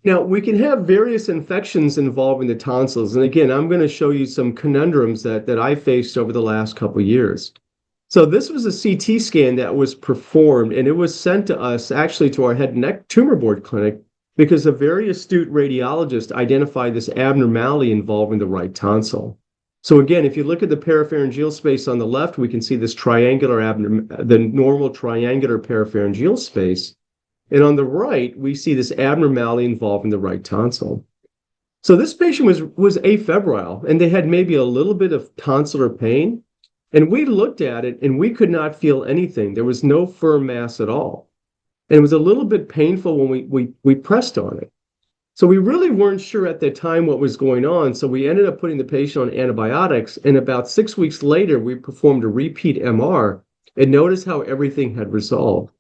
Now, we can have various infections involving the tonsils. And again, I'm going to show you some conundrums that I faced over the last couple of years. So this was a CT scan that was performed, and it was sent to us, actually to our head and neck tumor board clinic, because a very astute radiologist identified this abnormality involving the right tonsil. So again, if you look at the parapharyngeal space on the left, we can see this the normal triangular parapharyngeal space. And on the right, we see this abnormality involving the right tonsil. So this patient was afebrile, and they had maybe a little bit of tonsillar pain. And we looked at it, and we could not feel anything. There was no firm mass at all. And it was a little bit painful when we pressed on it. So we really weren't sure at the time what was going on. So we ended up putting the patient on antibiotics. And about 6 weeks later, we performed a repeat MR and noticed how everything had resolved.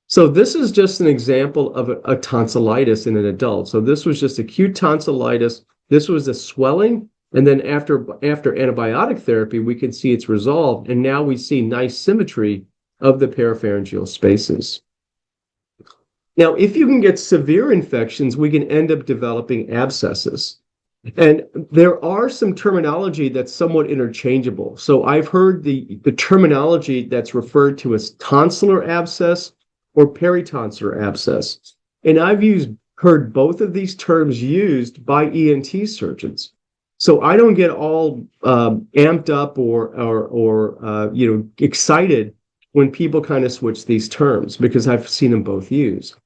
So this is just an example of a tonsillitis in an adult. So this was just acute tonsillitis. This was a swelling. And then after antibiotic therapy, we could see it's resolved. And now we see nice symmetry of the parapharyngeal spaces. Now, if you can get severe infections, we can end up developing abscesses. And there are some terminology that's somewhat interchangeable. So I've heard the terminology that's referred to as tonsillar abscess or peritonsillar abscess. And I've heard both of these terms used by ENT surgeons. So I don't get all amped up or excited when people kind of switch these terms, because I've seen them both used.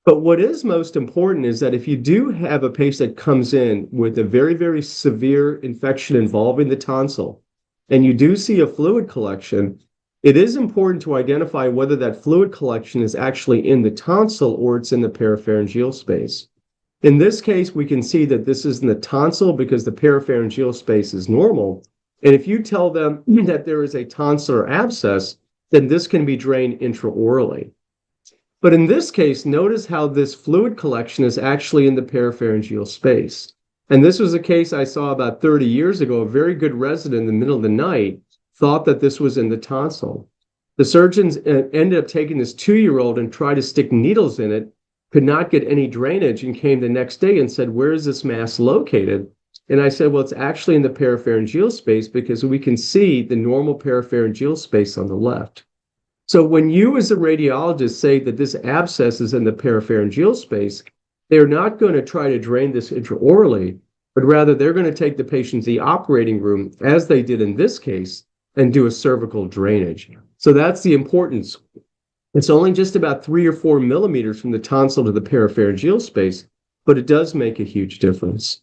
But what is most important is that if you do have a patient that comes in with a very, very severe infection involving the tonsil, and you do see a fluid collection, it is important to identify whether that fluid collection is actually in the tonsil or it's in the parapharyngeal space. In this case, we can see that this is in the tonsil because the parapharyngeal space is normal. And if you tell them that there is a tonsillar abscess, then this can be drained intraorally. But in this case, notice how this fluid collection is actually in the parapharyngeal space. And this was a case I saw about 30 years ago. A very good resident in the middle of the night thought that this was in the tonsil. The surgeons ended up taking this 2-year-old and tried to stick needles in it, could not get any drainage, and came the next day and said, "Where is this mass located?" And I said, well, it's actually in the parapharyngeal space because we can see the normal parapharyngeal space on the left. So when you as a radiologist say that this abscess is in the parapharyngeal space, they're not going to try to drain this intraorally, but rather they're going to take the patient to the operating room, as they did in this case, and do a cervical drainage. So that's the importance. It's only just about 3 or 4 millimeters from the tonsil to the parapharyngeal space, but it does make a huge difference.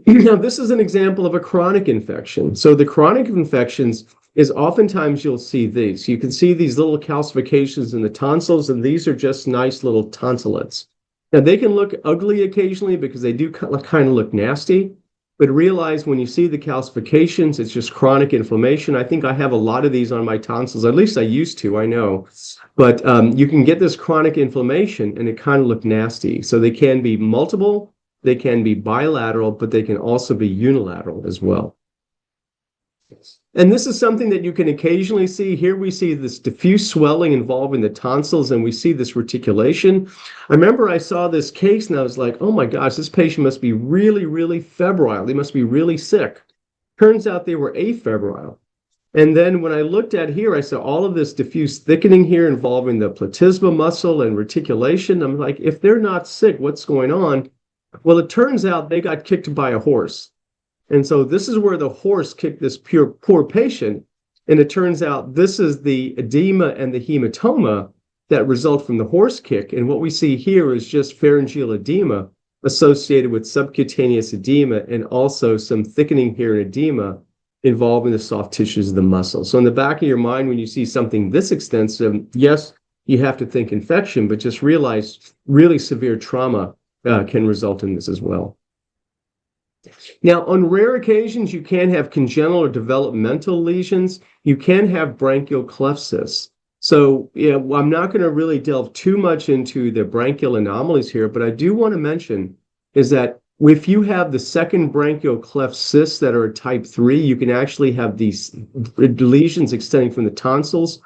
Now, this is an example of a chronic infection. So the chronic infections is oftentimes you'll see these. You can see these little calcifications in the tonsils, and these are just nice little tonsillets. Now, they can look ugly occasionally because they do kind of look nasty, but realize when you see the calcifications, it's just chronic inflammation. I think I have a lot of these on my tonsils, at least I used to, I know. But you can get this chronic inflammation, and it kind of look nasty. So they can be multiple, they can be bilateral, but they can also be unilateral as well. And this is something that you can occasionally see. Here we see this diffuse swelling involving the tonsils, and we see this reticulation. I remember I saw this case, and I was like, oh my gosh, this patient must be really, really febrile. They must be really sick. Turns out they were afebrile. And then when I looked at here, I saw all of this diffuse thickening here involving the platysma muscle and reticulation. I'm like, if they're not sick, what's going on? Well, it turns out they got kicked by a horse. And so this is where the horse kicked this poor patient. And it turns out this is the edema and the hematoma that result from the horse kick. And what we see here is just pharyngeal edema associated with subcutaneous edema, and also some thickening here and edema involving the soft tissues of the muscle. So in the back of your mind, when you see something this extensive, yes, you have to think infection, but just realize really severe trauma can result in this as well. Now, on rare occasions, you can have congenital or developmental lesions. You can have branchial cleft cysts. So, I'm not going to really delve too much into the branchial anomalies here, but I do want to mention is that if you have the second branchial cleft cysts that are type 3, you can actually have these lesions extending from the tonsils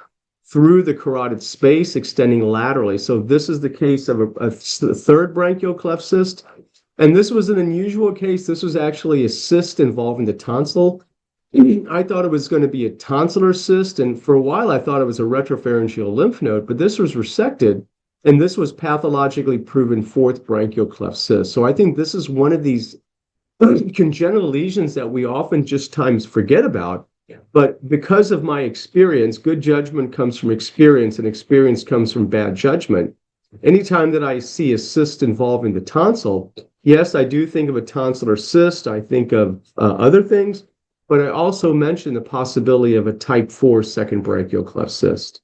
through the carotid space, extending laterally. So this is the case of a third branchial cleft cyst. And this was an unusual case. This was actually a cyst involving the tonsil. I thought it was going to be a tonsillar cyst, and for a while I thought it was a retropharyngeal lymph node, but this was resected, and this was pathologically proven fourth branchial cleft cyst. So I think this is one of these congenital lesions that we often just times forget about. But because of my experience, good judgment comes from experience, and experience comes from bad judgment. Anytime that I see a cyst involving the tonsil, yes, I do think of a tonsillar cyst. I think of other things, but I also mention the possibility of a type 4 second branchial cleft cyst.